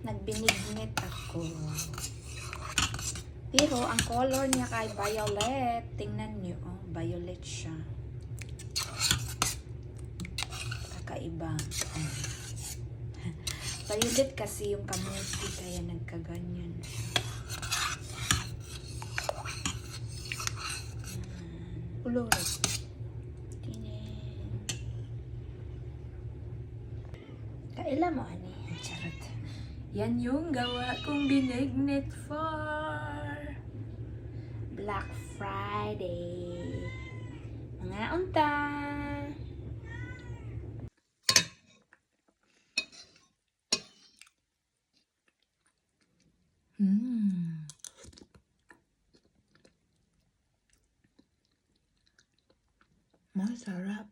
Nagbinignit ako. Pero ang color niya kay violet. Tingnan niyo, oh, violet siya. Kakaiba. Violet kasi yung kamuti kaya nagkaganyan siya. Ulurot. Kaila mo, ani? Charot. Yan yung gawa kong binignit for Black Friday. Mga unta. Masarap.